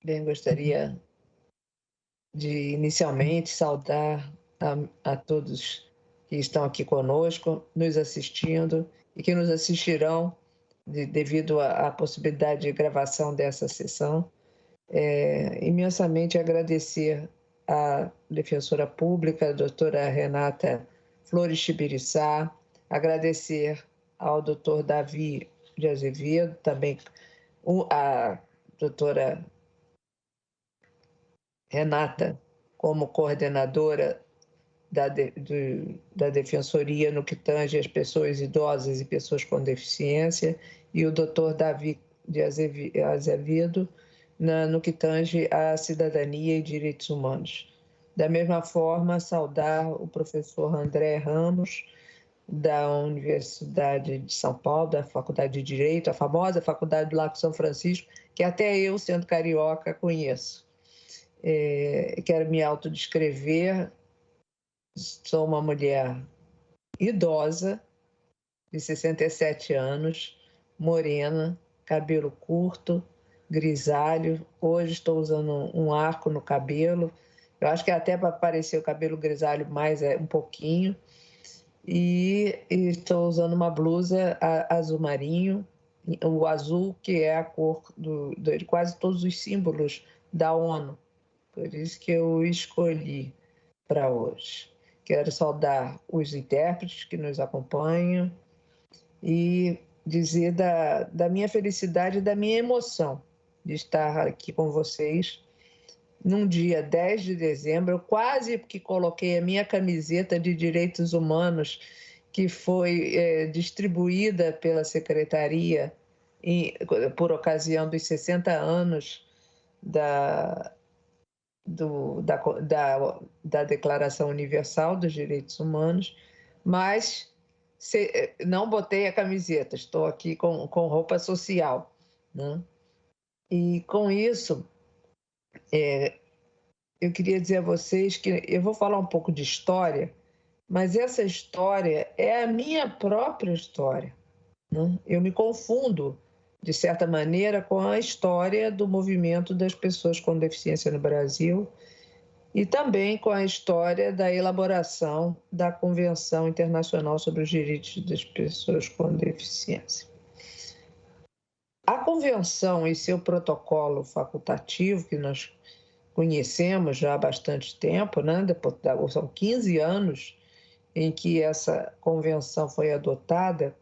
Bem, gostaria de inicialmente saudar a todos que estão aqui conosco, nos assistindo e que nos assistirão devido à possibilidade de gravação dessa sessão. Imensamente agradecer à defensora pública, a doutora Renata Flores Tibiriçá, agradecer ao doutor Davi de Azevedo, também a doutora Renata, como coordenadora da Defensoria no que tange às pessoas idosas e pessoas com deficiência, e o doutor Davi de Azevedo, no que tange à cidadania e direitos humanos. Da mesma forma, saudar o professor André Ramos, da Universidade de São Paulo, da Faculdade de Direito, a famosa Faculdade do Lago São Francisco, que até eu, sendo carioca, conheço. Quero me autodescrever. Sou uma mulher idosa, de 67 anos, morena, cabelo curto, grisalho. Hoje estou usando um arco no cabelo. Eu acho que é até para parecer o cabelo grisalho mais um pouquinho. E estou usando uma blusa azul marinho, o azul que é a cor de quase todos os símbolos da ONU. Por isso que eu escolhi para hoje. Quero saudar os intérpretes que nos acompanham e dizer da minha felicidade e da minha emoção de estar aqui com vocês num dia 10 de dezembro. Eu quase que coloquei a minha camiseta de direitos humanos, que foi distribuída pela Secretaria por ocasião dos 60 anos da Declaração Universal dos Direitos Humanos, mas não botei a camiseta, estou aqui com roupa social, né? E com isso, eu queria dizer a vocês que eu vou falar um pouco de história, mas essa história é a minha própria história, né? Eu me confundo, de certa maneira, com a história do movimento das pessoas com deficiência no Brasil e também com a história da elaboração da Convenção Internacional sobre os Direitos das Pessoas com Deficiência. A Convenção e seu protocolo facultativo, que nós conhecemos já há bastante tempo, né? São 15 anos em que essa convenção foi adotada,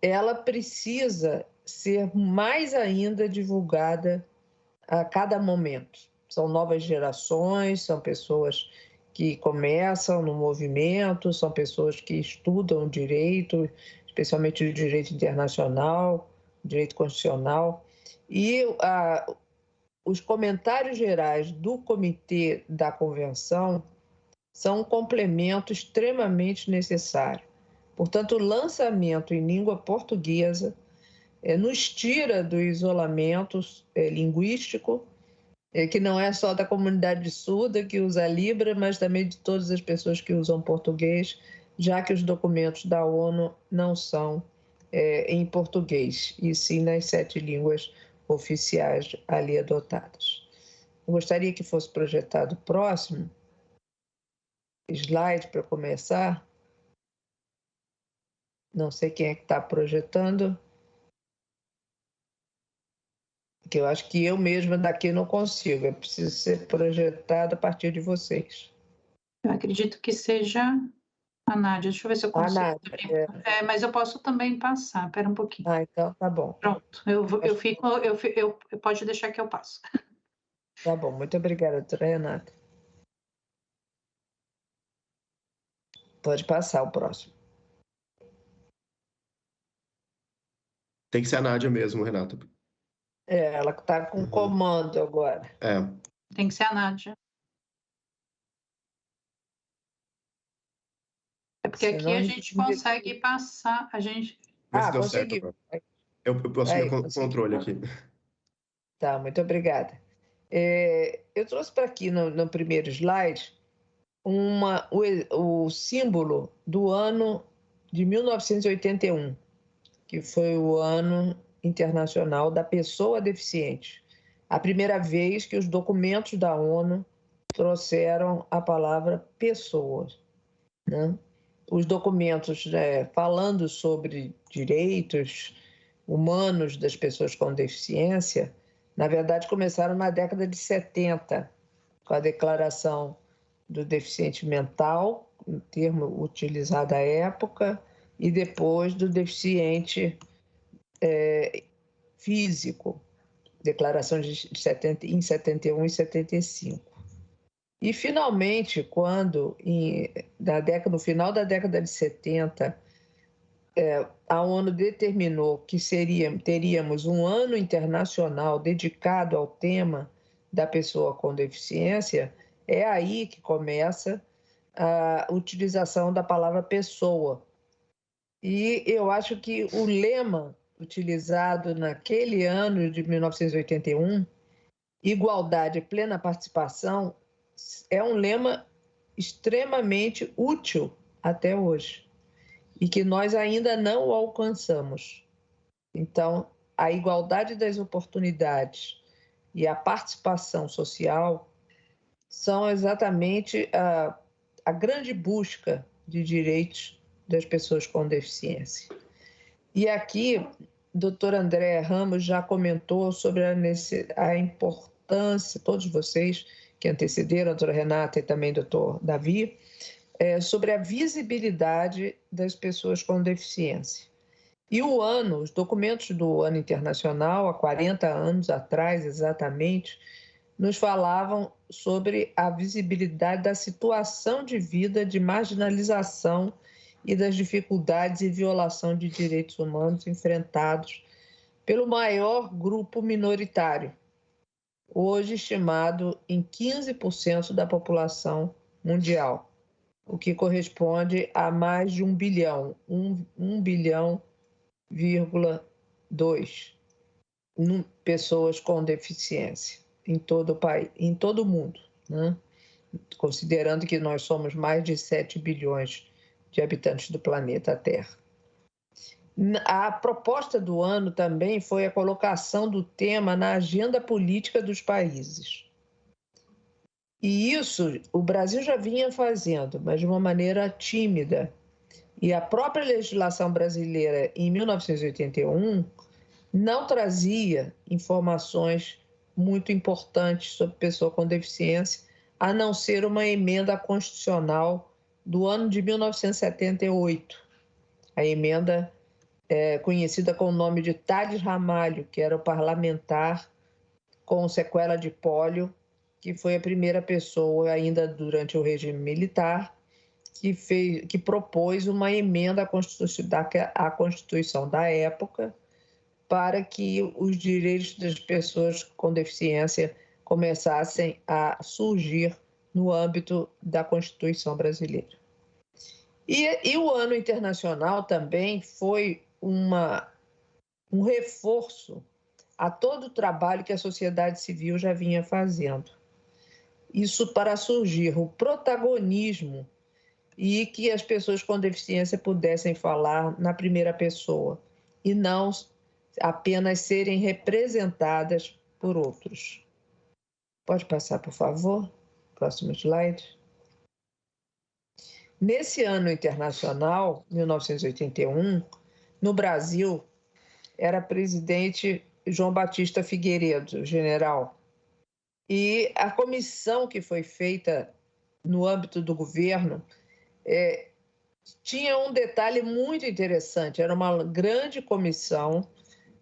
ela precisa ser mais ainda divulgada a cada momento. São novas gerações, são pessoas que começam no movimento, são pessoas que estudam direito, especialmente o direito internacional, direito constitucional, e os comentários gerais do Comitê da Convenção são um complemento extremamente necessário. Portanto, o lançamento em língua portuguesa nos tira do isolamento linguístico, que não é só da comunidade surda que usa a Libra, mas também de todas as pessoas que usam português, já que os documentos da ONU não são em português, e sim nas 7 línguas oficiais ali adotadas. Eu gostaria que fosse projetado o próximo slide para começar. Não sei quem é que está projetando, que eu acho que eu mesma daqui não consigo, eu preciso ser projetado a partir de vocês. Eu acredito que seja a Nádia. Deixa eu ver se eu consigo. Nádia, mas eu posso também passar. Espera um pouquinho. Então tá bom. Pronto. Pode deixar que eu passo. Tá bom, muito obrigada, doutora Renata. Pode passar o próximo. Tem que ser a Nádia mesmo, Renata. Ela que está com comando agora. Tem que ser a Nádia. É porque aqui a gente consegue passar, a gente... Vê se deu certo. Eu posso ver o controle aqui. Tá, muito obrigada. Eu trouxe para aqui no primeiro slide o símbolo do ano de 1981, que foi o Ano Internacional da Pessoa Deficiente. A primeira vez que os documentos da ONU trouxeram a palavra pessoas, né? Os documentos falando sobre direitos humanos das pessoas com deficiência, na verdade, começaram na década de 70, com a Declaração do Deficiente Mental, um termo utilizado à época, e depois do deficiente físico, declaração em 71 e 75. E, finalmente, quando, no final da década de 70, a ONU determinou que teríamos um ano internacional dedicado ao tema da pessoa com deficiência, é aí que começa a utilização da palavra pessoa. E eu acho que o lema utilizado naquele ano de 1981, igualdade e plena participação, é um lema extremamente útil até hoje e que nós ainda não alcançamos. Então, a igualdade das oportunidades e a participação social são exatamente a grande busca de direitos das pessoas com deficiência. E aqui, o doutor André Ramos já comentou sobre a importância, todos vocês que antecederam, a doutora Renata e também o doutor Davi, sobre a visibilidade das pessoas com deficiência. E os documentos do Ano Internacional, há 40 anos atrás exatamente, nos falavam sobre a visibilidade da situação de vida de marginalização e das dificuldades e violação de direitos humanos enfrentados pelo maior grupo minoritário, hoje estimado em 15% da população mundial, o que corresponde a mais de 1 bilhão, 1 bilhão, 2 pessoas com deficiência em todo o país, em todo o mundo, né? Considerando que nós somos mais de 7 bilhões de habitantes do planeta Terra. A proposta do ano também foi a colocação do tema na agenda política dos países. E isso o Brasil já vinha fazendo, mas de uma maneira tímida. E a própria legislação brasileira, em 1981, não trazia informações muito importantes sobre pessoa com deficiência, a não ser uma emenda constitucional do ano de 1978, a emenda conhecida com o nome de Tales Ramalho, que era o parlamentar com sequela de pólio, que foi a primeira pessoa, ainda durante o regime militar, que propôs uma emenda à Constituição da época para que os direitos das pessoas com deficiência começassem a surgir no âmbito da Constituição brasileira. E o Ano Internacional também foi um reforço a todo o trabalho que a sociedade civil já vinha fazendo. Isso para surgir o protagonismo e que as pessoas com deficiência pudessem falar na primeira pessoa e não apenas serem representadas por outros. Pode passar, por favor? Próximo slide. Nesse ano internacional, 1981, no Brasil, era presidente João Batista Figueiredo, general. E a comissão que foi feita no âmbito do governo tinha um detalhe muito interessante. Era uma grande comissão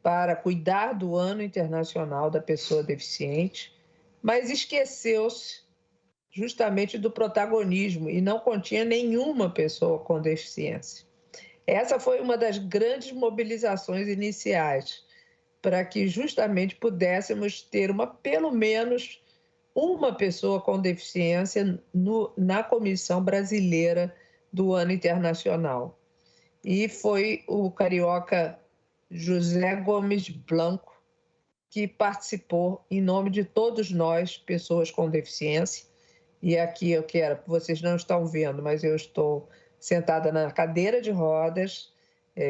para cuidar do Ano Internacional da Pessoa Deficiente, mas esqueceu-se justamente do protagonismo e não continha nenhuma pessoa com deficiência. Essa foi uma das grandes mobilizações iniciais para que justamente pudéssemos ter pelo menos uma pessoa com deficiência na Comissão Brasileira do Ano Internacional. E foi o carioca José Gomes Blanco que participou em nome de todos nós, pessoas com deficiência. E aqui vocês não estão vendo, mas eu estou sentada na cadeira de rodas,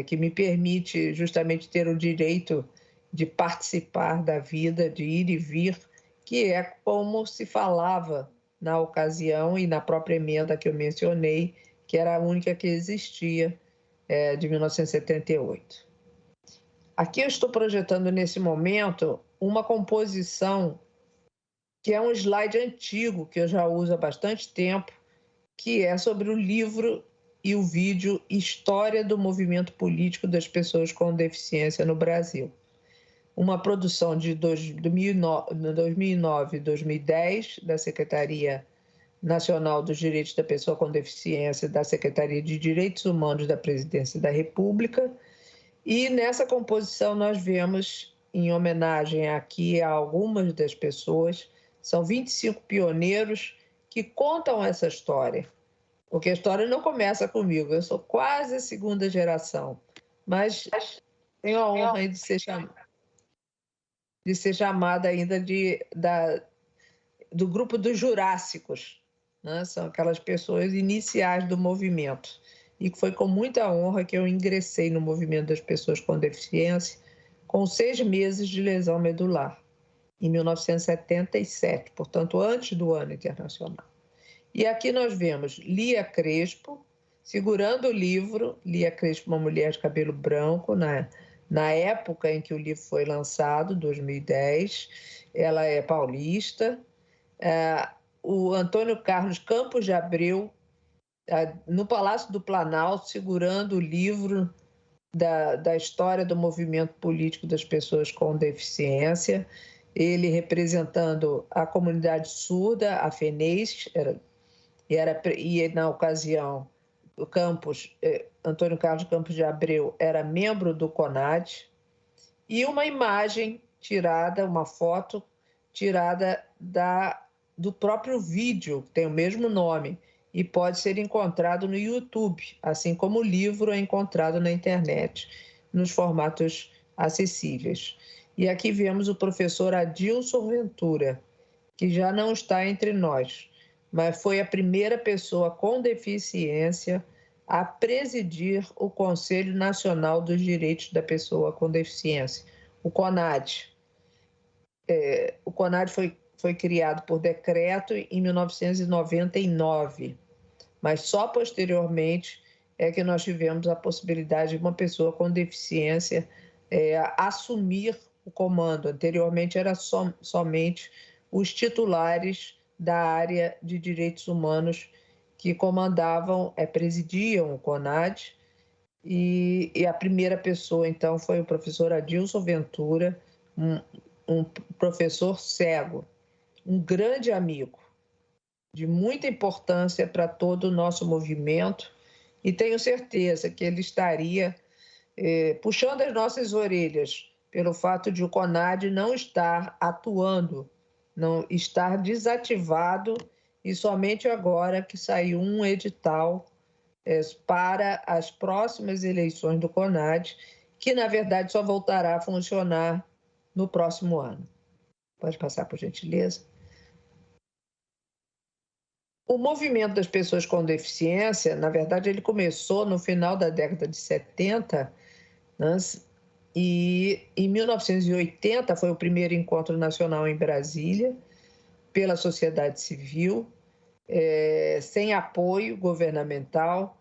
que me permite justamente ter o direito de participar da vida, de ir e vir, que é como se falava na ocasião e na própria emenda que eu mencionei, que era a única que existia, de 1978. Aqui eu estou projetando nesse momento uma composição que é um slide antigo, que eu já uso há bastante tempo, que é sobre o livro e o vídeo História do Movimento Político das Pessoas com Deficiência no Brasil. Uma produção de 2009 e 2010 da Secretaria Nacional dos Direitos da Pessoa com Deficiência, da Secretaria de Direitos Humanos da Presidência da República. E nessa composição nós vemos, em homenagem aqui a algumas das pessoas, são 25 pioneiros que contam essa história. Porque a história não começa comigo, eu sou quase a segunda geração, mas tenho a honra de ser chamada ainda do grupo dos Jurássicos, né? São aquelas pessoas iniciais do movimento. E foi com muita honra que eu ingressei no movimento das pessoas com deficiência, com 6 meses de lesão medular, em 1977, portanto, antes do Ano Internacional. E aqui nós vemos Lia Crespo segurando o livro, Lia Crespo, uma mulher de cabelo branco, na época em que o livro foi lançado, 2010, ela é paulista. O Antônio Carlos Campos de Abreu, no Palácio do Planalto, segurando o livro da história do movimento político das pessoas com deficiência, ele representando a comunidade surda, a FENES, e na ocasião, Antônio Carlos Campos de Abreu era membro do CONAD, e uma imagem tirada, uma foto tirada do próprio vídeo, que tem o mesmo nome, e pode ser encontrado no YouTube, assim como o livro é encontrado na internet, nos formatos acessíveis. E aqui vemos o professor Adilson Ventura, que já não está entre nós, mas foi a primeira pessoa com deficiência a presidir o Conselho Nacional dos Direitos da Pessoa com Deficiência, o CONAD. O CONAD foi criado por decreto em 1999, mas só posteriormente é que nós tivemos a possibilidade de uma pessoa com deficiência assumir o comando. Anteriormente era somente os titulares da área de direitos humanos que comandavam, presidiam o CONAD, e a primeira pessoa, então, foi o professor Adilson Ventura, um professor cego, um grande amigo, de muita importância para todo o nosso movimento, e tenho certeza que ele estaria puxando as nossas orelhas pelo fato de o CONAD não estar atuando, não estar desativado, e somente agora que saiu um edital para as próximas eleições do CONAD, que na verdade só voltará a funcionar no próximo ano. Pode passar, por gentileza. O movimento das pessoas com deficiência, na verdade, ele começou no final da década de 70, né? E em 1980 foi o primeiro encontro nacional em Brasília, pela sociedade civil, sem apoio governamental.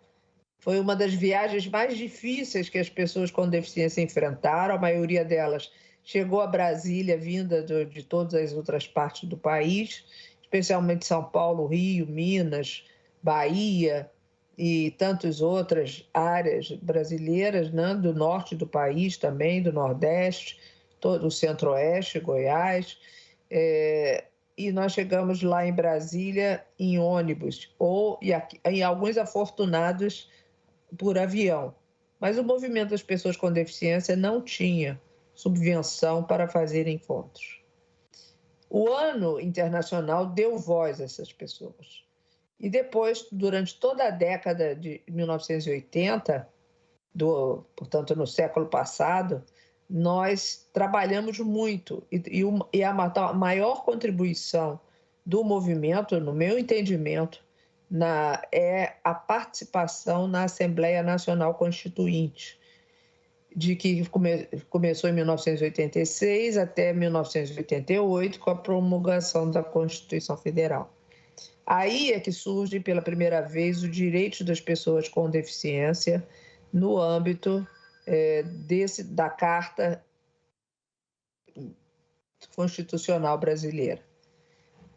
Foi uma das viagens mais difíceis que as pessoas com deficiência enfrentaram. A maioria delas chegou a Brasília, vinda de todas as outras partes do país, especialmente São Paulo, Rio, Minas, Bahia e tantas outras áreas brasileiras, né? Do norte do país também, do Nordeste, todo o Centro-Oeste, Goiás. E nós chegamos lá em Brasília em ônibus, em alguns afortunados por avião. Mas o movimento das pessoas com deficiência não tinha subvenção para fazer encontros. O Ano Internacional deu voz a essas pessoas. E depois, durante toda a década de 1980, portanto, no século passado, nós trabalhamos muito. E a maior contribuição do movimento, no meu entendimento, é a participação na Assembleia Nacional Constituinte, de que começou em 1986 até 1988, com a promulgação da Constituição Federal. Aí é que surge pela primeira vez o direito das pessoas com deficiência no âmbito da Carta Constitucional Brasileira.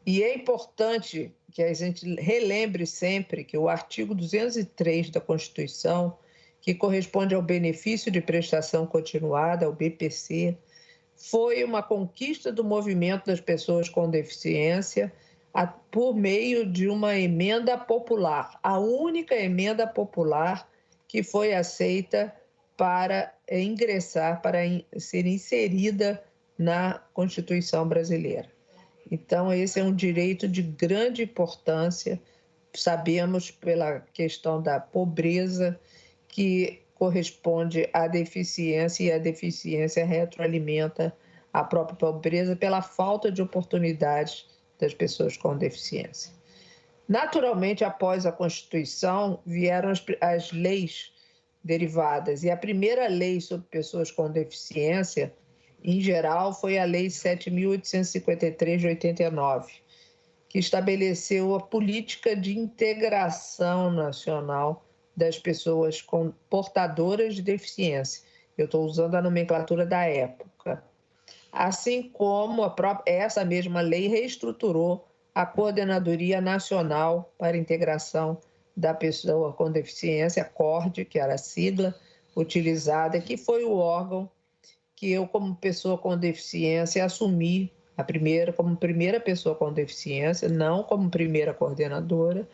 E é importante que a gente relembre sempre que o artigo 203 da Constituição, que corresponde ao benefício de prestação continuada, o BPC, foi uma conquista do movimento das pessoas com deficiência por meio de uma emenda popular, a única emenda popular que foi aceita para ingressar, para ser inserida na Constituição brasileira. Então, esse é um direito de grande importância. Sabemos, pela questão da pobreza, que corresponde à deficiência, e a deficiência retroalimenta a própria pobreza pela falta de oportunidades das pessoas com deficiência. Naturalmente, após a Constituição, vieram as leis derivadas, e a primeira lei sobre pessoas com deficiência, em geral, foi a Lei 7.853 de 89, que estabeleceu a política de integração nacional das pessoas portadoras de deficiência. Eu estou usando a nomenclatura da época. Assim como essa mesma lei reestruturou a Coordenadoria Nacional para a Integração da Pessoa com Deficiência, a CORD, que era a sigla utilizada, que foi o órgão que eu, como pessoa com deficiência, assumi como primeira pessoa com deficiência, não como primeira coordenadora,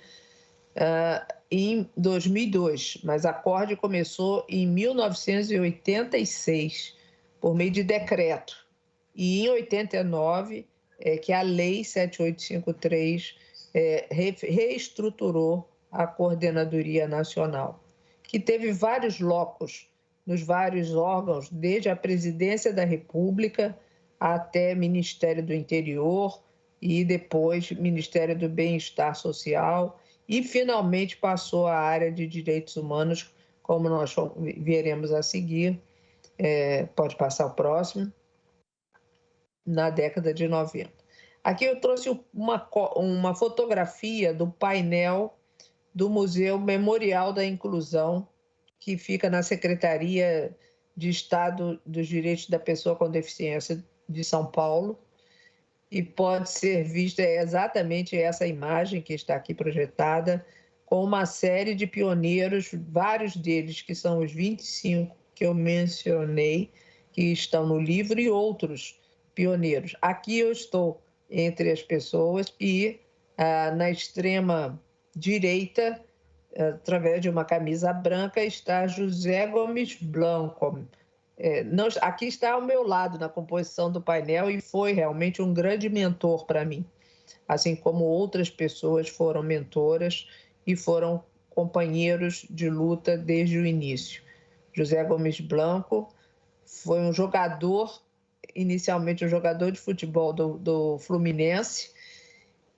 em 2002, mas a CORD começou em 1986, por meio de decreto. E em 89, que a Lei 7853 reestruturou a Coordenadoria Nacional, que teve vários locos nos vários órgãos, desde a Presidência da República até Ministério do Interior e depois Ministério do Bem-Estar Social, e finalmente passou à área de Direitos Humanos, como nós veremos a seguir, pode passar o próximo, na década de 90. Aqui eu trouxe uma fotografia do painel do Museu Memorial da Inclusão, que fica na Secretaria de Estado dos Direitos da Pessoa com Deficiência de São Paulo, e pode ser vista exatamente essa imagem que está aqui projetada, com uma série de pioneiros, vários deles que são os 25 que eu mencionei, que estão no livro, e outros pioneiros. Aqui eu estou entre as pessoas e na extrema direita, através de uma camisa branca, está José Gomes Blanco. Aqui está ao meu lado na composição do painel, e foi realmente um grande mentor para mim, assim como outras pessoas foram mentoras e foram companheiros de luta desde o início. José Gomes Blanco foi um jogador, inicialmente um jogador de futebol do Fluminense,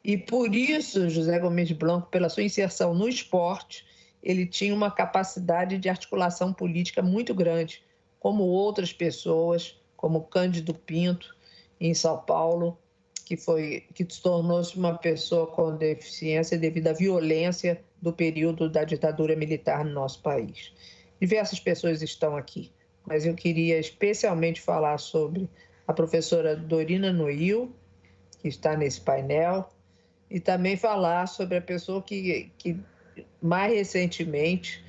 e por isso, José Gomes Blanco, pela sua inserção no esporte, ele tinha uma capacidade de articulação política muito grande, como outras pessoas, como Cândido Pinto, em São Paulo, que tornou-se uma pessoa com deficiência devido à violência do período da ditadura militar no nosso país. Diversas pessoas estão aqui, mas eu queria especialmente falar sobre a professora Dorina Noil, que está nesse painel, e também falar sobre a pessoa que mais recentemente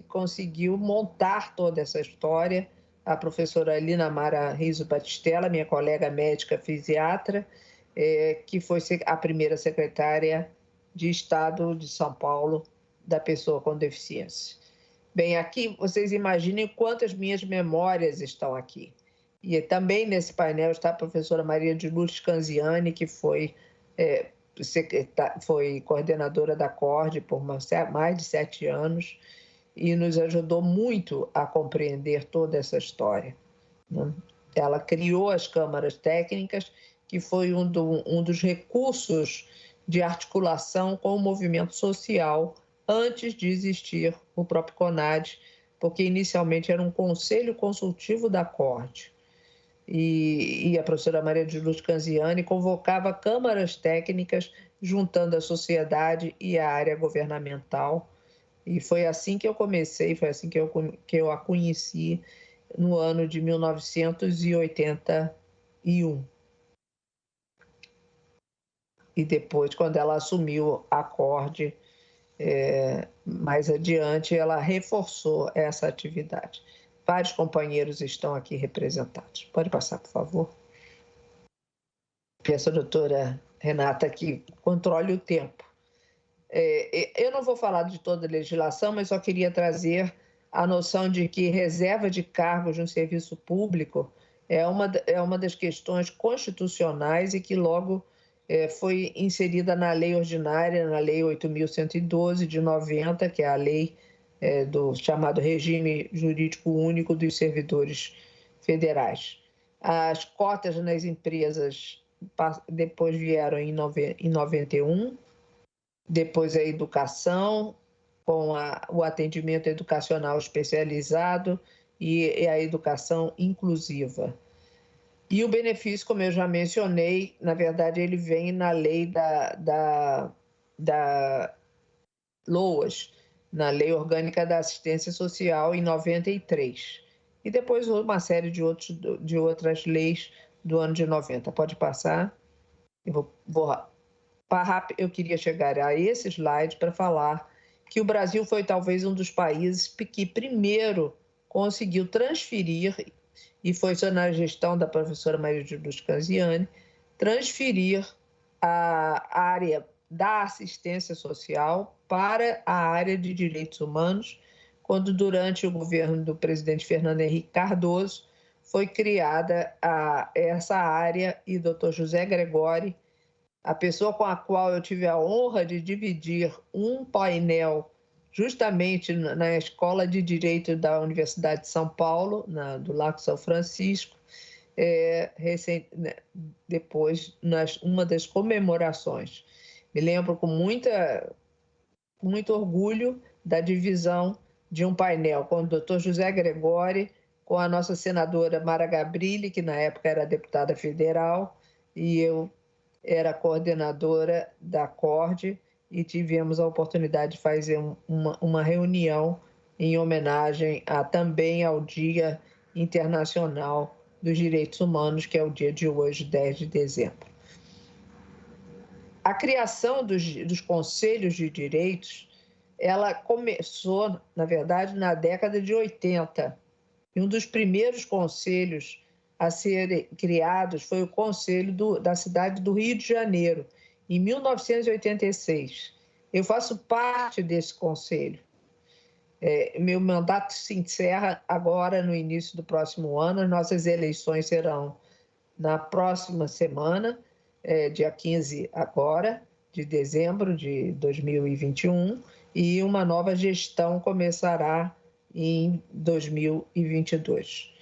conseguiu montar toda essa história, a professora Lina Mara Riso Batistella, minha colega médica fisiatra, que foi a primeira secretária de Estado de São Paulo da pessoa com deficiência. Bem, aqui vocês imaginem quantas minhas memórias estão aqui. E também nesse painel está a professora Maria de Lourdes Canziani, que foi coordenadora da CORD por mais de 7 anos e nos ajudou muito a compreender toda essa história, né? Ela criou as câmaras técnicas, que foi um dos recursos de articulação com o movimento social antes de existir o próprio CONAD, porque inicialmente era um conselho consultivo da CORD. E a professora Maria de Luz Canziani convocava câmaras técnicas juntando a sociedade e a área governamental. E foi assim que eu comecei, foi assim que eu a conheci no ano de 1981. E depois, quando ela assumiu a CORD, mais adiante, ela reforçou essa atividade. Vários companheiros estão aqui representados. Pode passar, por favor. Peço à doutora Renata que controle o tempo. Eu não vou falar de toda a legislação, mas só queria trazer a noção de que reserva de cargos no serviço público é uma das questões constitucionais e que logo foi inserida na lei ordinária, na lei 8.112 de 90, que é a lei do chamado Regime Jurídico Único dos Servidores Federais. As cotas nas empresas depois vieram em 91, depois a educação, com o atendimento educacional especializado e a educação inclusiva. E o benefício, como eu já mencionei, na verdade, ele vem na lei da LOAS, na Lei Orgânica da Assistência Social, em 93. E depois uma série de outras leis do ano de 90. Pode passar. Eu queria chegar a esse slide para falar que o Brasil foi talvez um dos países que primeiro conseguiu transferir, e foi só na gestão da professora Maria de Luz Canziani, transferir a área da assistência social para a área de direitos humanos, quando durante o governo do presidente Fernando Henrique Cardoso foi criada essa área e o Dr. José Gregori, a pessoa com a qual eu tive a honra de dividir um painel justamente na Escola de Direito da Universidade de São Paulo, do Lago São Francisco, depois, uma das comemorações. Me lembro com muito orgulho da divisão de um painel com o Dr. José Gregori, com a nossa senadora Mara Gabrilli, que na época era deputada federal, e eu era coordenadora da CORD, e tivemos a oportunidade de fazer uma reunião em homenagem também ao Dia Internacional dos Direitos Humanos, que é o dia de hoje, 10 de dezembro. A criação dos conselhos de direitos, ela começou, na verdade, na década de 80. E um dos primeiros conselhos a serem criados foi o Conselho da cidade do Rio de Janeiro, em 1986. Eu faço parte desse conselho. Meu mandato se encerra agora, no início do próximo ano. As nossas eleições serão na próxima semana, dia 15 agora, de dezembro de 2021, e uma nova gestão começará em 2022.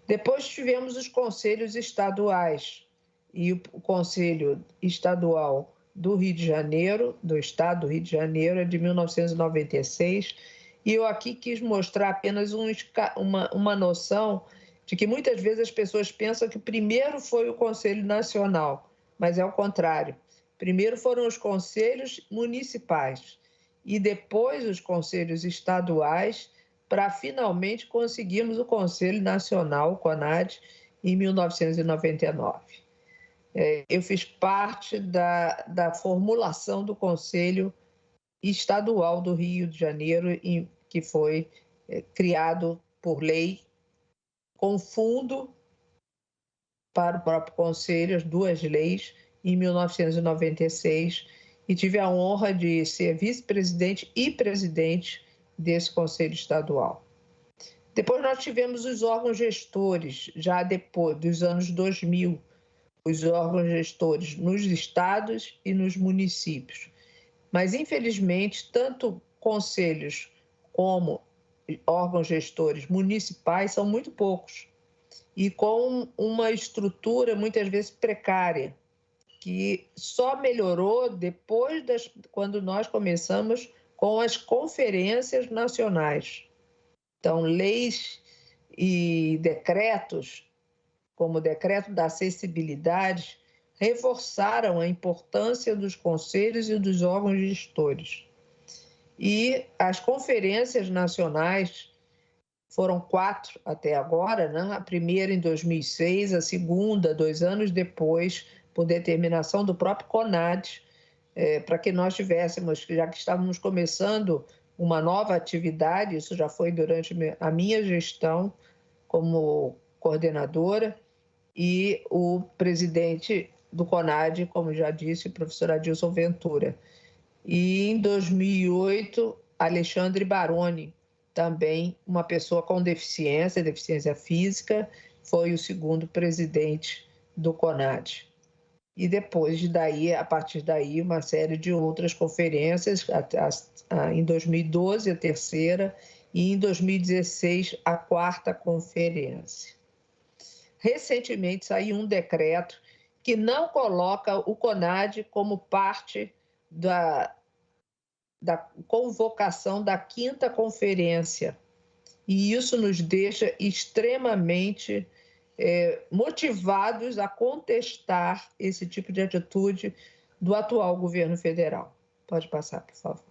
Depois tivemos os conselhos estaduais, e o Conselho Estadual do Rio de Janeiro, do Estado do Rio de Janeiro, é de 1996, e eu aqui quis mostrar apenas uma noção de que muitas vezes as pessoas pensam que primeiro foi o Conselho Nacional, mas é o contrário. Primeiro foram os conselhos municipais e depois os conselhos estaduais, para finalmente conseguirmos o Conselho Nacional, o CONAD, em 1999. Eu fiz parte da formulação do Conselho Estadual do Rio de Janeiro, que foi criado por lei, com fundo para o próprio Conselho, as duas leis, em 1996, e tive a honra de ser vice-presidente e presidente desse Conselho Estadual. Depois nós tivemos os órgãos gestores, já depois dos anos 2000, os órgãos gestores nos estados e nos municípios. Mas, infelizmente, tanto conselhos como órgãos gestores municipais são muito poucos e com uma estrutura muitas vezes precária, que só melhorou depois quando nós começamos com as conferências nacionais. Então, leis e decretos, como o decreto da acessibilidade, reforçaram a importância dos conselhos e dos órgãos gestores. E as conferências nacionais foram 4 até agora, né? A primeira em 2006, a segunda 2 anos depois, por determinação do próprio CONAD, para que nós tivéssemos, já que estávamos começando uma nova atividade, isso já foi durante a minha gestão como coordenadora, e o presidente do CONAD, como já disse, o professor Adilson Ventura. E em 2008, Alexandre Baroni, também uma pessoa com deficiência física, foi o segundo presidente do CONAD. E depois daí, a partir daí, uma série de outras conferências, em 2012 a terceira e em 2016 a quarta conferência. Recentemente saiu um decreto que não coloca o CONAD como parte da convocação da quinta conferência. E isso nos deixa extremamente motivados a contestar esse tipo de atitude do atual governo federal. Pode passar, por favor.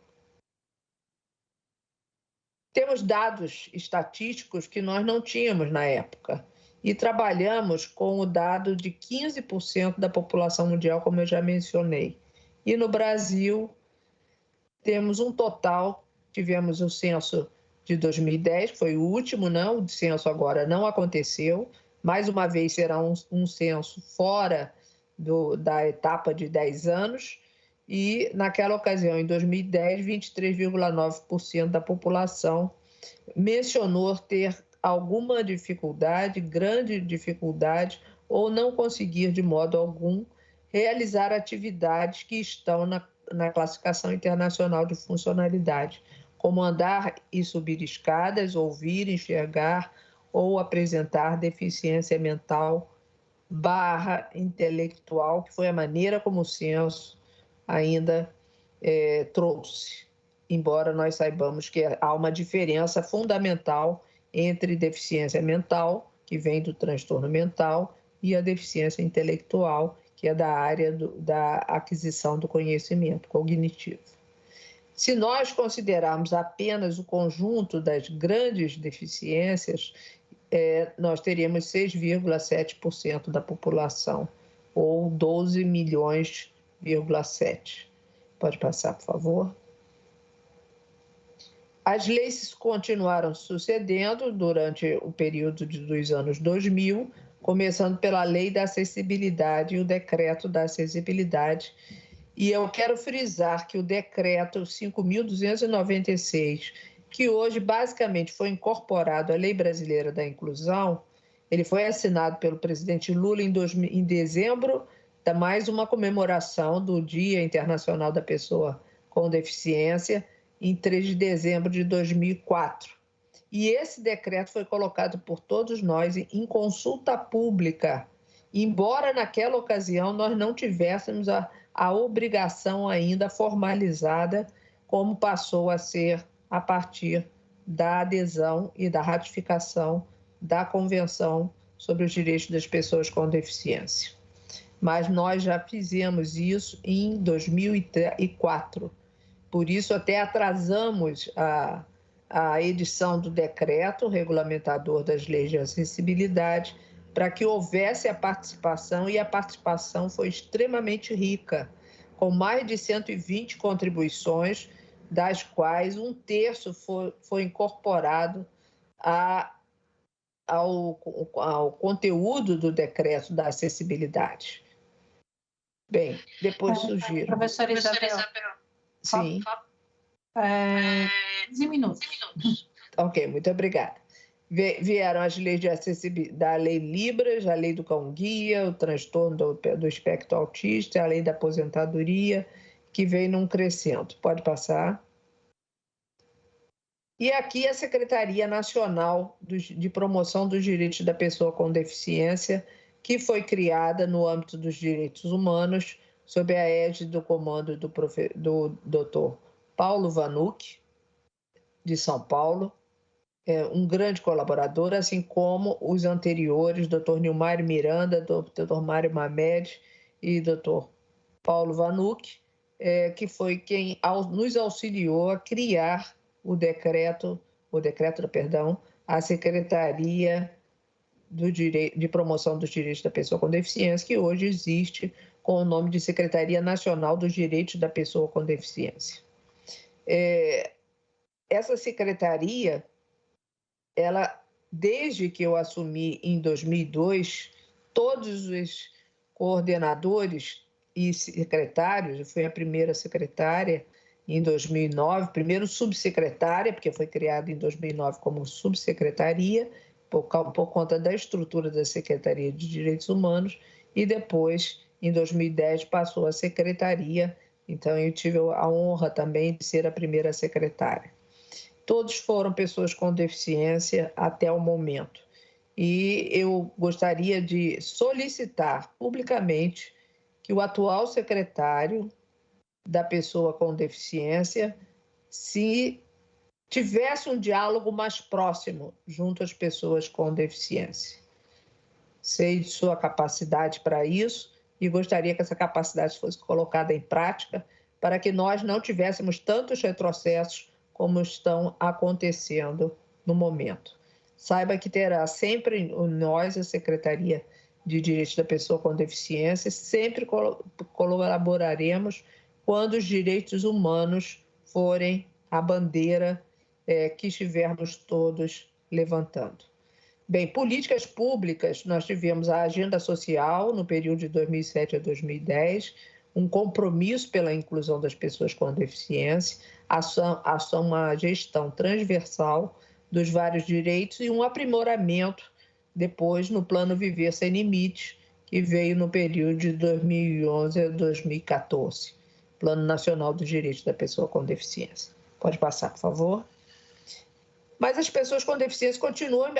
Temos dados estatísticos que nós não tínhamos na época e trabalhamos com o dado de 15% da população mundial, como eu já mencionei. E no Brasil, temos um total, tivemos o censo de 2010, que foi o último, não, o censo agora não aconteceu. Mais uma vez será um censo fora da etapa de 10 anos, e naquela ocasião, em 2010, 23,9% da população mencionou ter alguma dificuldade, grande dificuldade, ou não conseguir de modo algum realizar atividades que estão na classificação internacional de funcionalidade, como andar e subir escadas, ouvir, enxergar ou apresentar deficiência mental / intelectual, que foi a maneira como o censo ainda trouxe, embora nós saibamos que há uma diferença fundamental entre deficiência mental, que vem do transtorno mental, e a deficiência intelectual, que é da área da aquisição do conhecimento cognitivo. Se nós considerarmos apenas o conjunto das grandes deficiências, nós teríamos 6,7% da população, ou 12 milhões,7. Pode passar, por favor. As leis continuaram sucedendo durante o período dos anos 2000, começando pela Lei da Acessibilidade e o Decreto da Acessibilidade. E eu quero frisar que o Decreto 5.296, que hoje basicamente foi incorporado à Lei Brasileira da Inclusão, ele foi assinado pelo presidente Lula em dezembro, da mais uma comemoração do Dia Internacional da Pessoa com Deficiência, em 3 de dezembro de 2004. E esse decreto foi colocado por todos nós em consulta pública, embora naquela ocasião nós não tivéssemos a obrigação ainda formalizada, como passou a ser a partir da adesão e da ratificação da Convenção sobre os Direitos das Pessoas com Deficiência. Mas nós já fizemos isso em 2004. Por isso, até atrasamos a edição do decreto regulamentador das leis de acessibilidade para que houvesse a participação, e a participação foi extremamente rica, com mais de 120 contribuições, das quais 1/3 foi incorporado ao conteúdo do decreto da acessibilidade. Bem, depois sugiro. Professora Isabel. Sim. 15 minutos. Ok, muito obrigada. Vieram as leis da Lei Libras, a Lei do Cão-Guia, o transtorno do espectro autista, a Lei da Aposentadoria, que vem num crescendo. Pode passar. E aqui a Secretaria Nacional de Promoção dos Direitos da Pessoa com Deficiência, que foi criada no âmbito dos direitos humanos sob a égide do comando do Dr. Paulo Vanucci, de São Paulo, um grande colaborador, assim como os anteriores, Dr. Nilmar Miranda, Dr. Mário Mamed e Dr. Paulo Vanucci, que foi quem nos auxiliou a criar a Secretaria de Promoção dos Direitos da Pessoa com Deficiência, que hoje existe com o nome de Secretaria Nacional dos Direitos da Pessoa com Deficiência. Essa secretaria, desde que eu assumi em 2002, todos os coordenadores e secretários, eu fui a primeira secretária em 2009, primeiro subsecretária, porque foi criada em 2009 como subsecretaria, por conta da estrutura da Secretaria de Direitos Humanos, e depois, em 2010, passou a secretaria, então eu tive a honra também de ser a primeira secretária. Todos foram pessoas com deficiência até o momento. E eu gostaria de solicitar publicamente que o atual secretário da pessoa com deficiência se tivesse um diálogo mais próximo junto às pessoas com deficiência. Sei de sua capacidade para isso e gostaria que essa capacidade fosse colocada em prática para que nós não tivéssemos tantos retrocessos como estão acontecendo no momento. Saiba que terá sempre nós, a Secretaria de Direitos da Pessoa com Deficiência, sempre colaboraremos quando os direitos humanos forem a bandeira que estivermos todos levantando. Bem, políticas públicas, nós tivemos a agenda social no período de 2007 a 2010, um compromisso pela inclusão das pessoas com deficiência, uma gestão transversal dos vários direitos e um aprimoramento depois no Plano Viver Sem Limites, que veio no período de 2011 a 2014, Plano Nacional dos Direitos da Pessoa com Deficiência. Pode passar, por favor. Mas as pessoas com deficiência continuam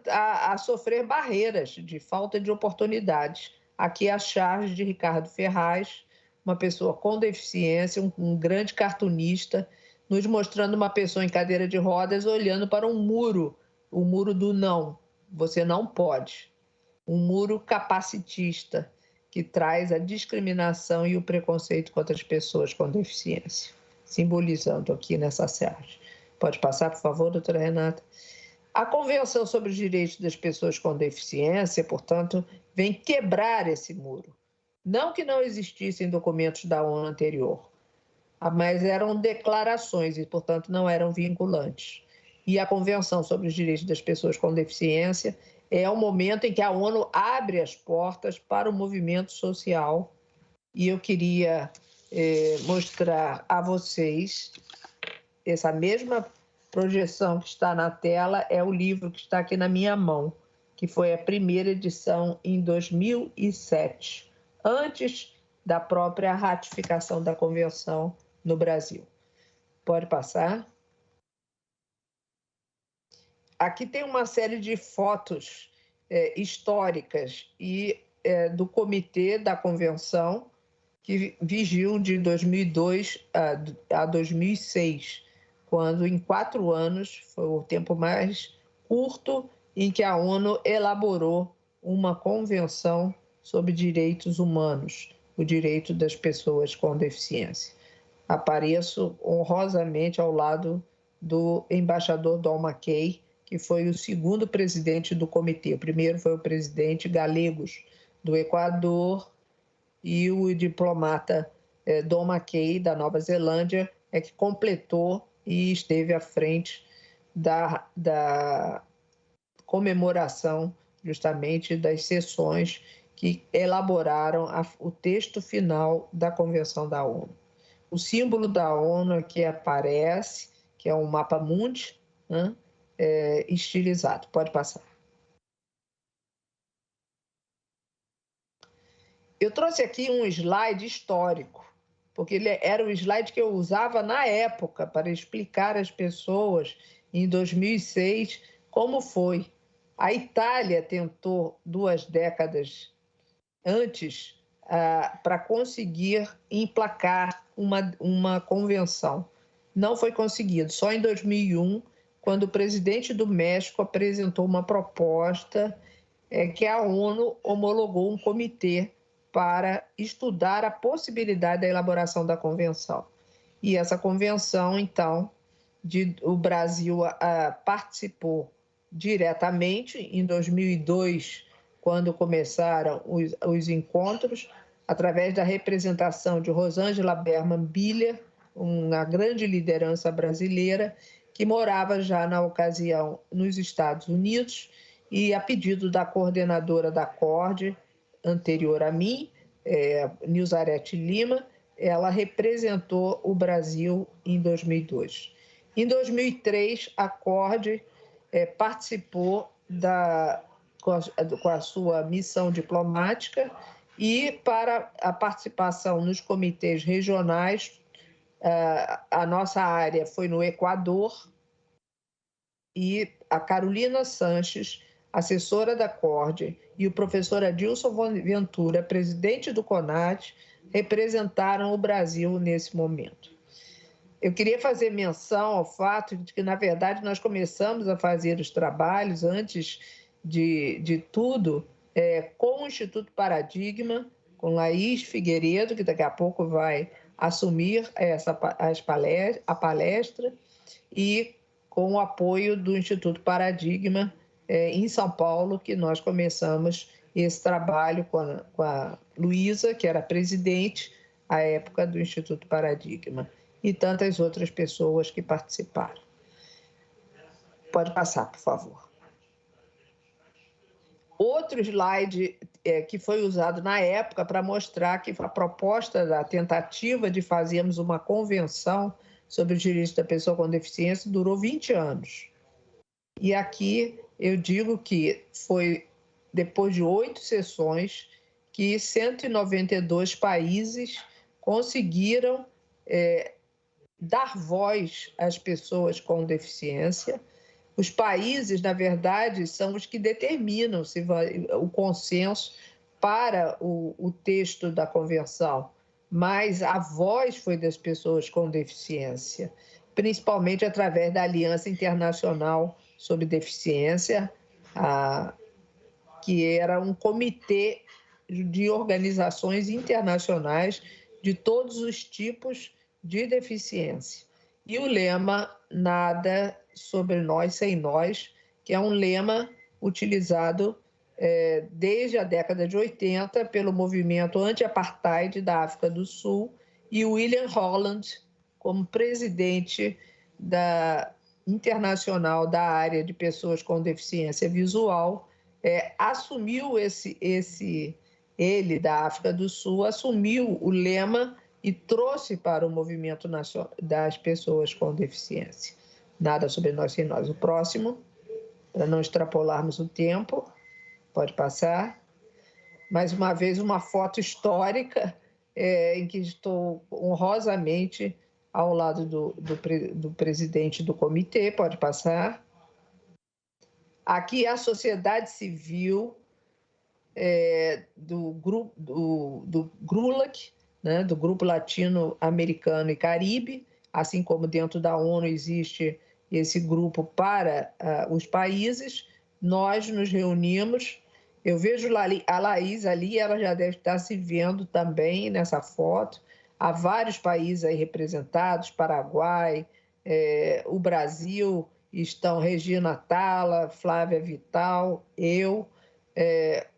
a sofrer barreiras de falta de oportunidades. Aqui a charge de Ricardo Ferraz, uma pessoa com deficiência, um grande cartunista, nos mostrando uma pessoa em cadeira de rodas olhando para um muro, o muro do não, você não pode. Um muro capacitista que traz a discriminação e o preconceito contra as pessoas com deficiência, simbolizando aqui nessa charge. Pode passar, por favor, doutora Renata? A Convenção sobre os Direitos das Pessoas com Deficiência, portanto, vem quebrar esse muro. Não que não existissem documentos da ONU anterior, mas eram declarações e, portanto, não eram vinculantes. E a Convenção sobre os Direitos das Pessoas com Deficiência é o momento em que a ONU abre as portas para o movimento social. E eu queria mostrar a vocês essa mesma projeção que está na tela, é o livro que está aqui na minha mão, que foi a primeira edição em 2007, antes da própria ratificação da Convenção no Brasil. Pode passar. Aqui tem uma série de fotos históricas do Comitê da Convenção, que vigiu de 2002 a 2006, quando em 4 anos foi o tempo mais curto em que a ONU elaborou uma convenção sobre direitos humanos, o direito das pessoas com deficiência. Apareço honrosamente ao lado do embaixador Dom Mackay, que foi o segundo presidente do comitê. O primeiro foi o presidente Gallegos, do Equador, e o diplomata Dom Mackay, da Nova Zelândia, que completou e esteve à frente da comemoração justamente das sessões que elaboraram o texto final da Convenção da ONU. O símbolo da ONU aqui aparece, que é um mapa mundi, né, estilizado. Pode passar. Eu trouxe aqui um slide histórico, porque ele era o slide que eu usava na época para explicar às pessoas, em 2006, como foi. A Itália tentou 2 décadas antes para conseguir emplacar uma convenção. Não foi conseguido. Só em 2001, quando o presidente do México apresentou uma proposta que a ONU homologou um comitê para estudar a possibilidade da elaboração da convenção. E essa convenção, então, o Brasil participou diretamente em 2002, quando começaram os encontros, através da representação de Rosângela Berman Biller, uma grande liderança brasileira, que morava já na ocasião nos Estados Unidos, e a pedido da coordenadora da CORD, anterior a mim, Nilzarete Lima, ela representou o Brasil em 2002. Em 2003, a CORD participou com a sua missão diplomática, e para a participação nos comitês regionais, a nossa área foi no Equador, e a Carolina Sanches, assessora da CORD, e o professor Adilson Ventura, presidente do CONAT, representaram o Brasil nesse momento. Eu queria fazer menção ao fato de que, na verdade, nós começamos a fazer os trabalhos, antes de tudo, com o Instituto Paradigma, com Laís Figueiredo, que daqui a pouco vai assumir a palestra, e com o apoio do Instituto Paradigma em São Paulo, que nós começamos esse trabalho com a Luísa, que era presidente à época do Instituto Paradigma, e tantas outras pessoas que participaram. Pode passar, por favor. Outro slide que foi usado na época para mostrar que a proposta da tentativa de fazermos uma convenção sobre os direitos da pessoa com deficiência durou 20 anos. E aqui eu digo que foi depois de 8 sessões que 192 países conseguiram dar voz às pessoas com deficiência. Os países, na verdade, são os que determinam o consenso para o texto da convenção, mas a voz foi das pessoas com deficiência, principalmente através da Aliança Internacional sobre Deficiência, que era um comitê de organizações internacionais de todos os tipos de deficiência. E o lema Nada sobre nós sem nós, que é um lema utilizado desde a década de 80 pelo movimento anti-apartheid da África do Sul, e William Holland, como presidente internacional da área de pessoas com deficiência visual, assumiu ele da África do Sul, assumiu o lema e trouxe para o movimento das pessoas com deficiência. Nada sobre nós sem nós. O próximo, para não extrapolarmos o tempo, pode passar. Mais uma vez, uma foto histórica em que estou honrosamente ao lado do presidente do comitê, pode passar. Aqui a sociedade civil do GRULAC, né, do Grupo Latino-Americano e Caribe, assim como dentro da ONU existe esse grupo para os países. Nós nos reunimos. Eu vejo a Laís ali, ela já deve estar se vendo também nessa foto. Há vários países aí representados, Paraguai, o Brasil, estão Regina Tala, Flávia Vital, eu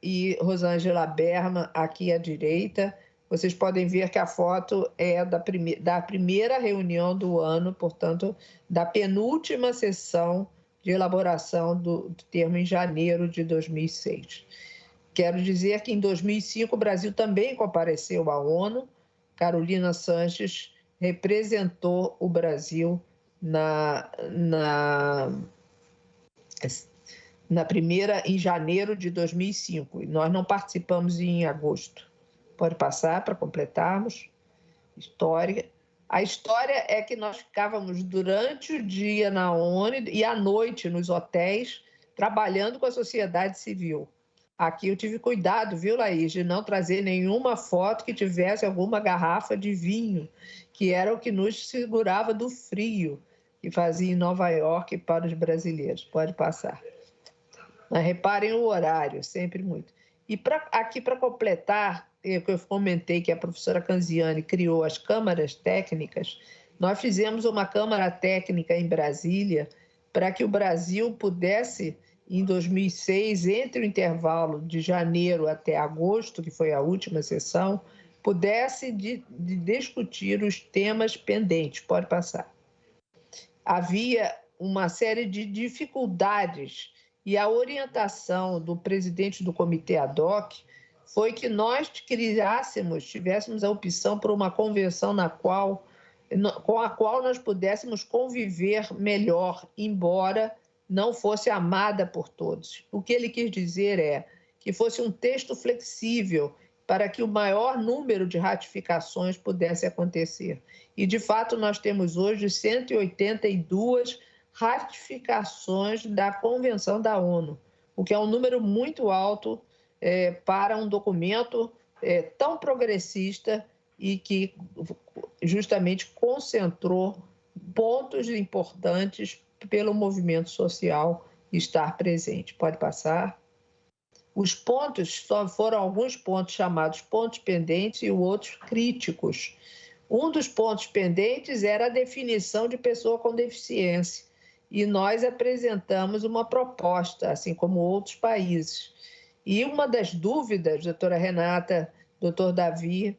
e Rosângela Berman aqui à direita. Vocês podem ver que a foto é da primeira reunião do ano, portanto, da penúltima sessão de elaboração do termo em janeiro de 2006. Quero dizer que em 2005 o Brasil também compareceu à ONU. Carolina Sanches representou o Brasil na primeira, em janeiro de 2005. E nós não participamos em agosto. Pode passar para completarmos. História. A história é que nós ficávamos durante o dia na ONU e à noite nos hotéis, trabalhando com a sociedade civil. Aqui eu tive cuidado, viu, Laís, de não trazer nenhuma foto que tivesse alguma garrafa de vinho, que era o que nos segurava do frio que fazia em Nova York para os brasileiros. Pode passar. Mas reparem o horário, sempre muito. E aqui, para completar, eu comentei que a professora Canziani criou as câmaras técnicas. Nós fizemos uma câmara técnica em Brasília para que o Brasil pudesse, em 2006, entre o intervalo de janeiro até agosto, que foi a última sessão, pudesse discutir os temas pendentes. Pode passar. Havia uma série de dificuldades e a orientação do presidente do comitê ad hoc foi que nós tivéssemos a opção por uma convenção com a qual nós pudéssemos conviver melhor, embora não fosse amada por todos. O que ele quis dizer é que fosse um texto flexível para que o maior número de ratificações pudesse acontecer. E, de fato, nós temos hoje 182 ratificações da Convenção da ONU, o que é um número muito alto para um documento tão progressista e que justamente concentrou pontos importantes pelo movimento social estar presente. Pode passar. Os pontos só foram alguns pontos chamados pontos pendentes e outros críticos. Um dos pontos pendentes era a definição de pessoa com deficiência. E nós apresentamos uma proposta, assim como outros países. E uma das dúvidas, doutora Renata, doutor Davi,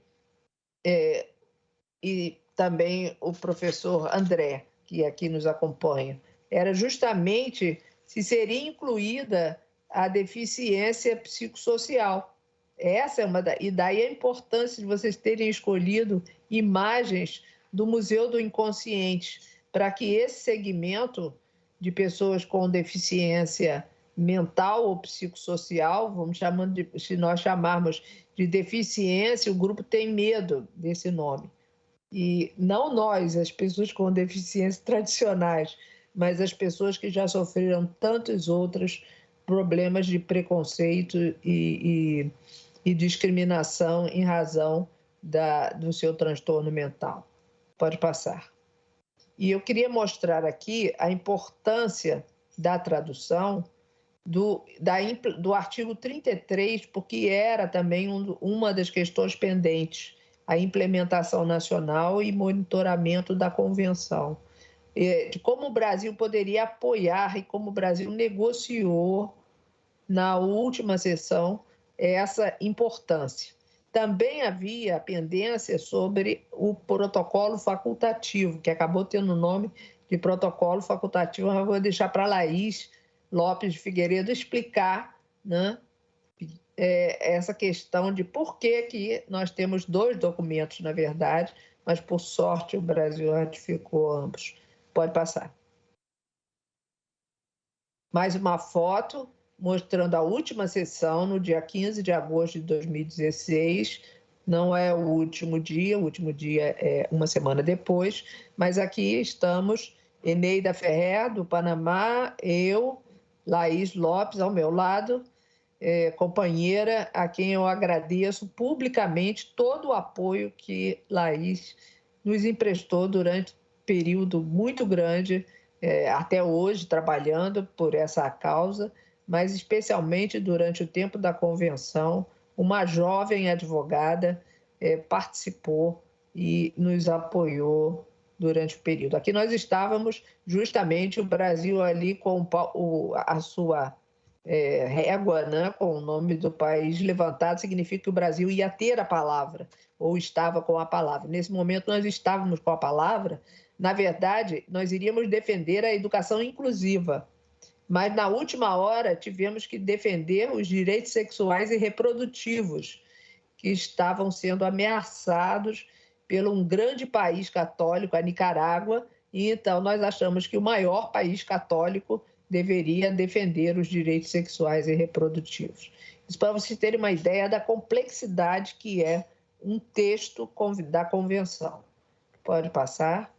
e também o professor André, que aqui nos acompanha, era justamente se seria incluída a deficiência psicossocial. Essa é e daí a importância de vocês terem escolhido imagens do Museu do Inconsciente, para que esse segmento de pessoas com deficiência mental ou psicossocial, se nós chamarmos de deficiência, o grupo tem medo desse nome. E não nós, as pessoas com deficiências tradicionais, mas as pessoas que já sofreram tantos outros problemas de preconceito e discriminação em razão do seu transtorno mental. Pode passar. E eu queria mostrar aqui a importância da tradução do artigo 33, porque era também uma das questões pendentes, a implementação nacional e monitoramento da convenção. De como o Brasil poderia apoiar e como o Brasil negociou na última sessão essa importância. Também havia pendência sobre o protocolo facultativo, que acabou tendo o nome de protocolo facultativo. Eu vou deixar para a Laís Lopes de Figueiredo explicar, né, essa questão de por que nós temos dois documentos, na verdade, mas, por sorte, o Brasil ratificou ambos. Pode passar. Mais uma foto mostrando a última sessão, no dia 15 de agosto de 2016. Não é o último dia é uma semana depois, mas aqui estamos, Eneida Ferrer, do Panamá, eu, Laís Lopes, ao meu lado, companheira, a quem eu agradeço publicamente todo o apoio que Laís nos emprestou durante um período muito grande, até hoje, trabalhando por essa causa, mas especialmente durante o tempo da convenção, uma jovem advogada participou e nos apoiou durante o período. Aqui nós estávamos justamente o Brasil ali com a sua régua, né, com o nome do país levantado, significa que o Brasil ia ter a palavra, ou estava com a palavra. Nesse momento nós estávamos com a palavra. Na verdade, nós iríamos defender a educação inclusiva, mas na última hora tivemos que defender os direitos sexuais e reprodutivos que estavam sendo ameaçados por um grande país católico, a Nicarágua, e então nós achamos que o maior país católico deveria defender os direitos sexuais e reprodutivos. Isso para vocês terem uma ideia da complexidade que é um texto da convenção. Pode passar.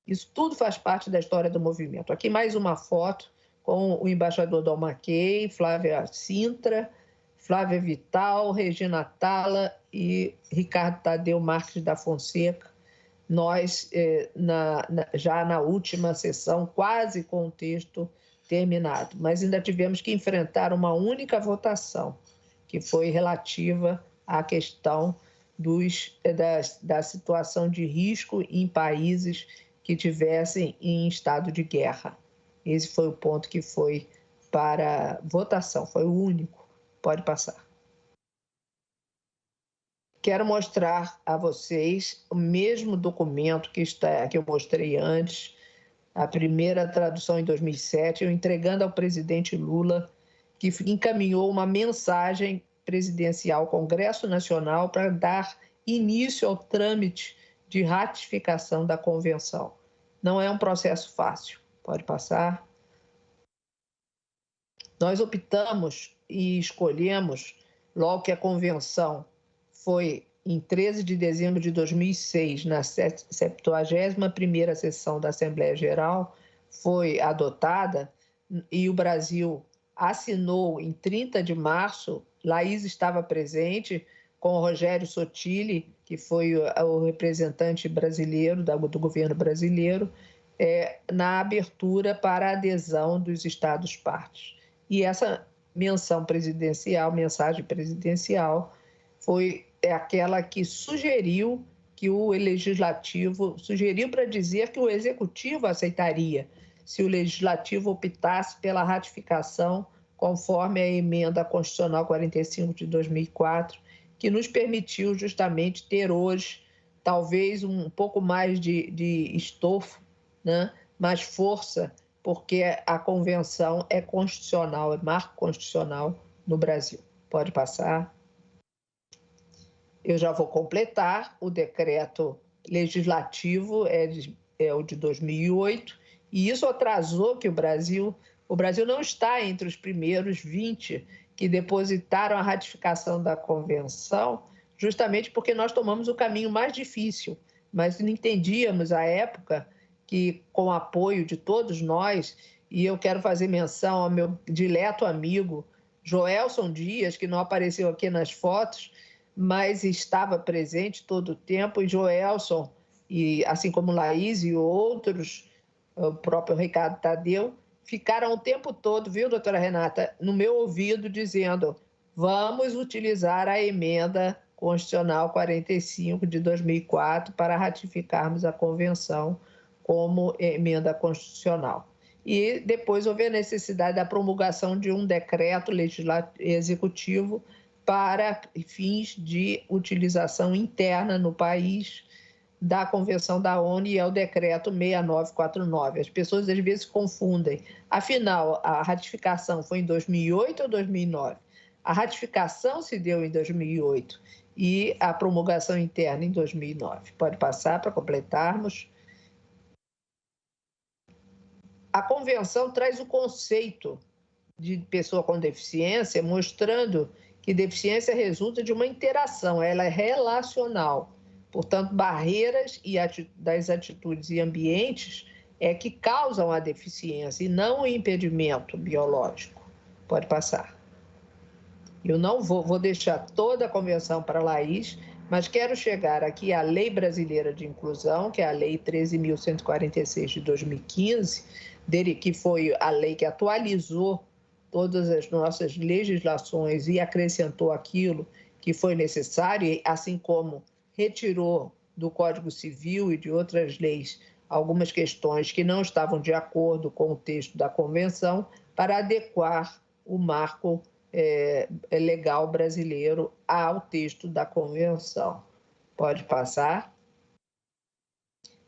Isso tudo faz parte da história do movimento. Aqui mais uma foto com o embaixador Dom Mackey, Flávia Sintra, Flávia Vital, Regina Tala e Ricardo Tadeu Marques da Fonseca. Nós, já na última sessão, quase com o texto terminado, mas ainda tivemos que enfrentar uma única votação, que foi relativa à questão da situação de risco em países que tivessem em estado de guerra. Esse foi o ponto que foi para votação, foi o único. Pode passar. Quero mostrar a vocês o mesmo documento que eu mostrei antes, a primeira tradução em 2007, eu entregando ao presidente Lula, que encaminhou uma mensagem presidencial ao Congresso Nacional para dar início ao trâmite de ratificação da Convenção. Não é um processo fácil. Pode passar. Nós optamos e escolhemos, logo que a Convenção foi em 13 de dezembro de 2006, na 71ª sessão da Assembleia Geral, foi adotada e o Brasil assinou em 30 de março. Laís estava presente com o Rogério Sottile, que foi o representante brasileiro, do governo brasileiro, na abertura para a adesão dos Estados-partes. E essa mensagem presidencial, foi aquela que sugeriu que o Legislativo, para dizer que o Executivo aceitaria se o Legislativo optasse pela ratificação conforme a emenda constitucional 45 de 2004, que nos permitiu justamente ter hoje talvez um pouco mais de estofo, né? Mais força, porque a Convenção é constitucional, é marco constitucional no Brasil. Pode passar. Eu já vou completar. O decreto legislativo é o de 2008, e isso atrasou que o Brasil não está entre os primeiros 20 que depositaram a ratificação da Convenção, justamente porque nós tomamos o caminho mais difícil, mas não entendíamos à época que, com o apoio de todos nós, e eu quero fazer menção ao meu dileto amigo Joelson Dias, que não apareceu aqui nas fotos, mas estava presente todo o tempo, e Joelson, e assim como Laís e outros, o próprio Ricardo Tadeu, ficaram o tempo todo, viu, doutora Renata, no meu ouvido, dizendo: vamos utilizar a emenda constitucional 45 de 2004 para ratificarmos a Convenção como emenda constitucional. E depois houve a necessidade da promulgação de um decreto executivo para fins de utilização interna no país da Convenção da ONU, e é o decreto 6949. As pessoas às vezes confundem. Afinal, a ratificação foi em 2008 ou 2009? A ratificação se deu em 2008 e a promulgação interna em 2009. Pode passar para completarmos. A Convenção traz o conceito de pessoa com deficiência, mostrando que deficiência resulta de uma interação, ela é relacional. Portanto, barreiras das atitudes e ambientes que causam a deficiência e não o impedimento biológico. Pode passar. Eu não vou deixar toda a convenção para a Laís, mas quero chegar aqui à Lei Brasileira de Inclusão, que é a Lei 13.146 de 2015, que foi a lei que atualizou todas as nossas legislações e acrescentou aquilo que foi necessário, assim como retirou do Código Civil e de outras leis algumas questões que não estavam de acordo com o texto da Convenção, para adequar o marco legal brasileiro ao texto da Convenção. Pode passar.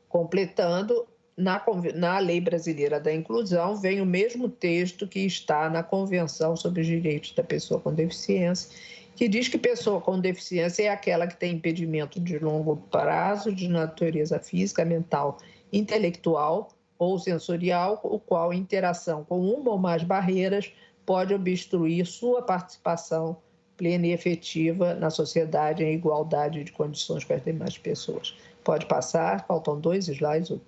Completando, na Lei Brasileira da Inclusão, vem o mesmo texto que está na Convenção sobre os Direitos da Pessoa com Deficiência, que diz que pessoa com deficiência é aquela que tem impedimento de longo prazo, de natureza física, mental, intelectual ou sensorial, o qual interação com uma ou mais barreiras pode obstruir sua participação plena e efetiva na sociedade em igualdade de condições com as demais pessoas. Pode passar, faltam 2 slides.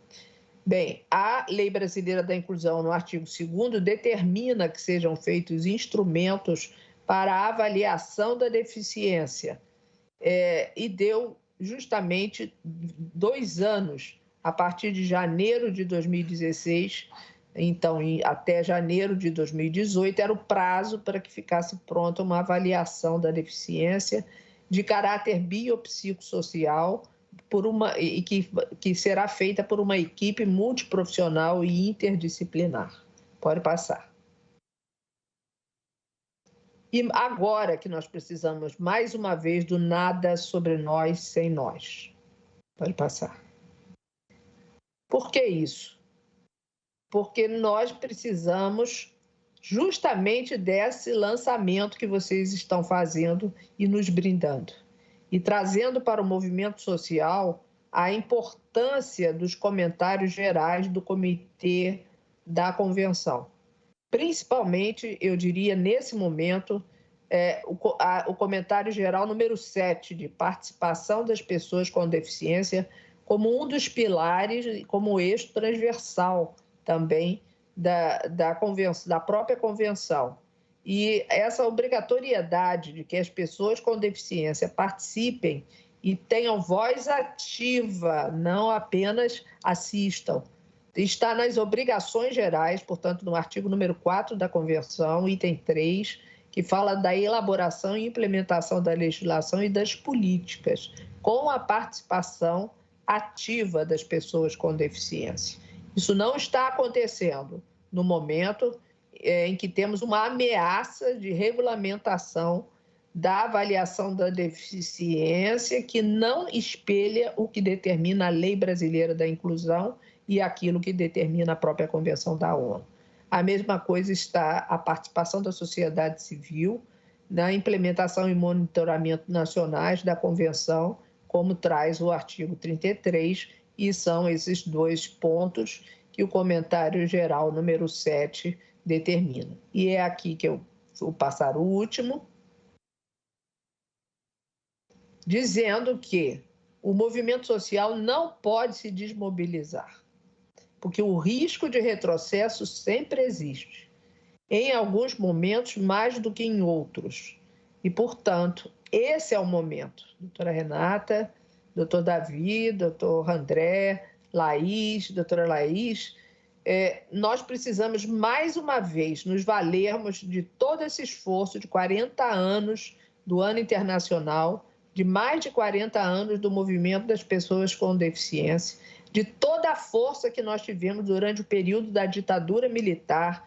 Bem, a Lei Brasileira da Inclusão, no artigo 2º, determina que sejam feitos instrumentos para a avaliação da deficiência. E deu justamente 2 anos, a partir de janeiro de 2016, então até janeiro de 2018, era o prazo para que ficasse pronta uma avaliação da deficiência de caráter biopsicossocial, e que será feita por uma equipe multiprofissional e interdisciplinar. Pode passar. E agora que nós precisamos, mais uma vez, do nada sobre nós sem nós. Pode passar. Por que isso? Porque nós precisamos justamente desse lançamento que vocês estão fazendo e nos brindando. E trazendo para o movimento social a importância dos comentários gerais do Comitê da Convenção. Principalmente, eu diria, nesse momento, o comentário geral número 7, de participação das pessoas com deficiência, como um dos pilares, como eixo transversal também da própria convenção. E essa obrigatoriedade de que as pessoas com deficiência participem e tenham voz ativa, não apenas assistam, está nas obrigações gerais, portanto, no artigo número 4 da Convenção, item 3, que fala da elaboração e implementação da legislação e das políticas, com a participação ativa das pessoas com deficiência. Isso não está acontecendo no momento em que temos uma ameaça de regulamentação da avaliação da deficiência que não espelha o que determina a Lei Brasileira da Inclusão e aquilo que determina a própria Convenção da ONU. A mesma coisa está a participação da sociedade civil na implementação e monitoramento nacionais da Convenção, como traz o artigo 33, e são esses 2 pontos que o comentário geral número 7 determina. E é aqui que eu vou passar o último, dizendo que o movimento social não pode se desmobilizar, porque o risco de retrocesso sempre existe, em alguns momentos mais do que em outros. E, portanto, esse é o momento. Doutora Renata, doutor Davi, doutor André, Laís, doutora Laís, nós precisamos, mais uma vez, nos valermos de todo esse esforço de 40 anos do Ano Internacional, de mais de 40 anos do movimento das pessoas com deficiência, de toda a força que nós tivemos durante o período da ditadura militar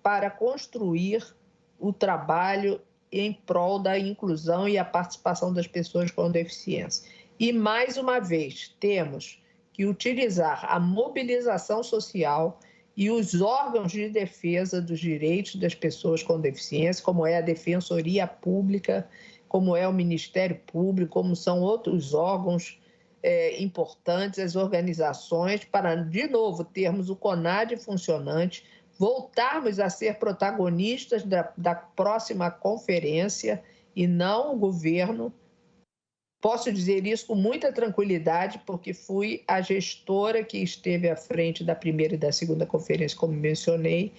para construir o trabalho em prol da inclusão e a participação das pessoas com deficiência. E, mais uma vez, temos que utilizar a mobilização social e os órgãos de defesa dos direitos das pessoas com deficiência, como é a Defensoria Pública, como é o Ministério Público, como são outros órgãos importantes, as organizações, para, de novo, termos o CONAD funcionante, voltarmos a ser protagonistas da próxima conferência e não o governo. Posso dizer isso com muita tranquilidade, porque fui a gestora que esteve à frente da primeira e da segunda conferência, como mencionei,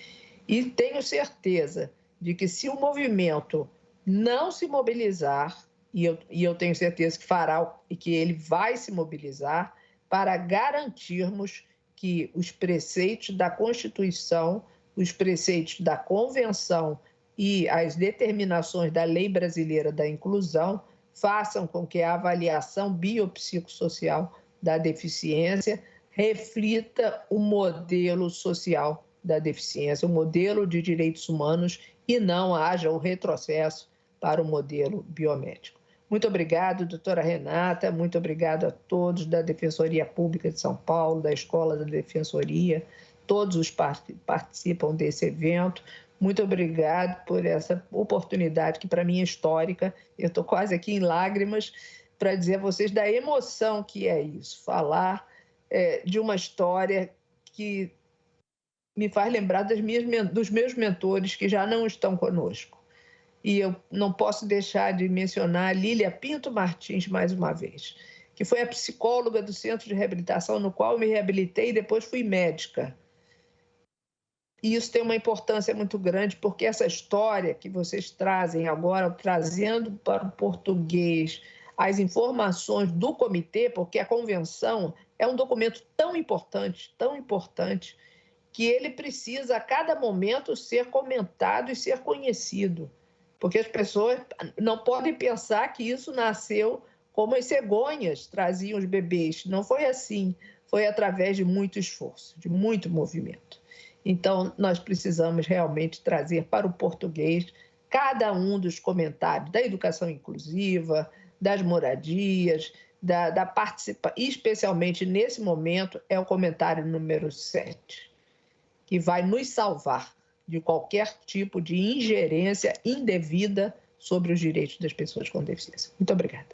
e tenho certeza de que, se o movimento não se mobilizar, e eu tenho certeza que fará e que ele vai se mobilizar, para garantirmos que os preceitos da Constituição, os preceitos da Convenção e as determinações da Lei Brasileira da Inclusão façam com que a avaliação biopsicossocial da deficiência reflita o modelo social da deficiência, o modelo de direitos humanos, e não haja o retrocesso para o modelo biomédico. Muito obrigado, doutora Renata, muito obrigado a todos da Defensoria Pública de São Paulo, da Escola da Defensoria, todos os que participam desse evento. Muito obrigado por essa oportunidade que, para mim, é histórica. Eu estou quase aqui em lágrimas para dizer a vocês da emoção que é isso, falar de uma história que me faz lembrar dos meus mentores que já não estão conosco. E eu não posso deixar de mencionar a Lília Pinto Martins mais uma vez, que foi a psicóloga do Centro de Reabilitação, no qual eu me reabilitei e depois fui médica. E isso tem uma importância muito grande, porque essa história que vocês trazem agora, trazendo para o português as informações do comitê, porque a convenção é um documento tão importante, que ele precisa a cada momento ser comentado e ser conhecido. Porque as pessoas não podem pensar que isso nasceu como as cegonhas traziam os bebês. Não foi assim, foi através de muito esforço, de muito movimento. Então, nós precisamos realmente trazer para o português cada um dos comentários da educação inclusiva, das moradias, da participação, especialmente nesse momento, é o comentário número 7, que vai nos salvar de qualquer tipo de ingerência indevida sobre os direitos das pessoas com deficiência. Muito obrigada.